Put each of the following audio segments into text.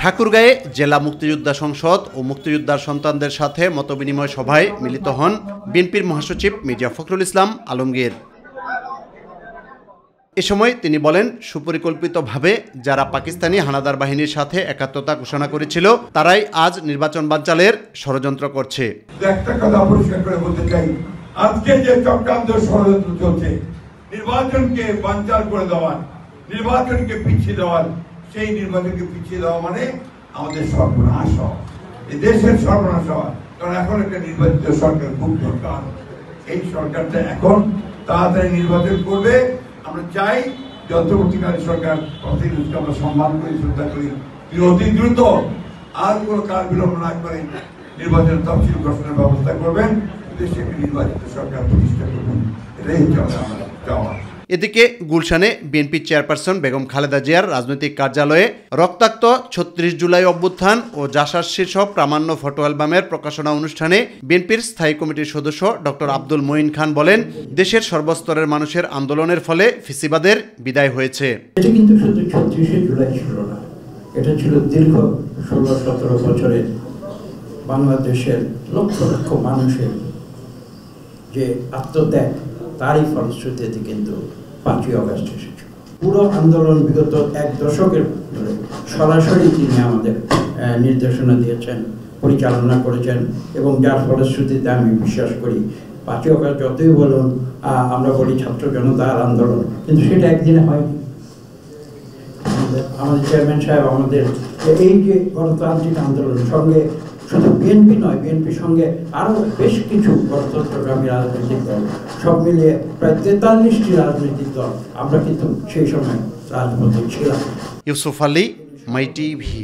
ঠাকুরগাঁয়ে জেলা মুক্তিযোদ্ধা সংসদ ও মুক্তিযোদ্ধার সন্তানদের সাথে মতবিনিময় সভায় মিলিত হন বিএনপির মহাসচিব মির্জা ফখরুল ইসলাম আলমগীর। এ সময় তিনি বলেন, সুপরিকল্পিতভাবে যারা পাকিস্তানি হানাদার বাহিনীর সাথে একাত্মতা ঘোষণা করেছিল তারাই আজ নির্বাচন বানচালের ষড়যন্ত্র করছে। একটা কথা পরিষ্কার করে বলতে চাই, আজকে যে চক্রান্ত ষড়যন্ত্র চলছে, নির্বাচনকে বানচাল করে দেওয়ার, নির্বাচনকে পিছিয়ে দেওয়ার, সেই নির্বাচনকে পিছিয়ে দেওয়া মানে আমাদের সর্বনাশ হওয়া, এই দেশের সর্বনাশ হওয়া। কারণ এখন একটা নির্বাচিত সরকার খুব দরকার। এই সরকারটা এখন তাড়াতাড়ি নির্বাচন করবে। আমরা চাই যন্ত্রবর্তীকালীন সরকার আমরা সম্মান করি, শ্রদ্ধা করি, অতি দ্রুত আর কোনো কাল বিলম্ব না করে নির্বাচনের তফসিল ঘোষণার ব্যবস্থা করবেন, দেশে একটি নির্বাচিত সরকার প্রতিষ্ঠা করবেন। এটাই হচ্ছে আমরা চাওয়া। এদিকে গুলশানে বিএনপি চেয়ারপারসন বেগম খালেদা জিয়ার রাজনৈতিক কার্যালয়ে রক্তাক্ত ৩৬ জুলাই অভ্যুত্থান ও জাসাস শীর্ষক প্রামাণ্য ফটো অ্যালবামের প্রকাশনা অনুষ্ঠানে বিএনপির স্থায়ী কমিটির সদস্য ডক্টর আব্দুল মঈন খান বলেন, দেশের সর্বস্তরের মানুষের আন্দোলনের ফলে ফ্যাসিবাদের বিদায় হয়েছে। এটা কিন্তু শুধু ৩৬ জুলাই ছিল না, এটা ছিল দীর্ঘ ১৬-১৭ বছরের বাংলাদেশের লক্ষ লক্ষ মানুষের যে আত্মত্যাগ, তারই ফলশ্রুতিতে কিন্তু ৫ই আগস্ট এসেছে। পুরো আন্দোলন বিগত এক দশকের ধরে সরাসরি তিনি আমাদের নির্দেশনা দিয়েছেন, পরিচালনা করেছেন, এবং যার ফলশ্রুতিতে আমি বিশ্বাস করি ৫ই আগস্ট যতই বলুন আমরা বলি ছাত্র জনতার আন্দোলন, কিন্তু সেটা একদিনে হয়নি। আমাদের চেয়ারম্যান সাহেব আমাদের এই যে গণতান্ত্রিক আন্দোলনের সঙ্গে শুধু বিএনপি নয়, বিএনপির সঙ্গে আরও বেশ কিছু গণতন্ত্রগামী রাজনৈতিক দল, সব মিলিয়ে প্রায় ৪৩টি রাজনৈতিক দল আমরা কিন্তু সেই সময় রাজপথে ছিলাম। ইউসুফ আলী, মাই টিভি,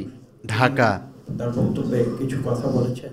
ঢাকা। তার বক্তব্যে কিছু কথা বলেছেন।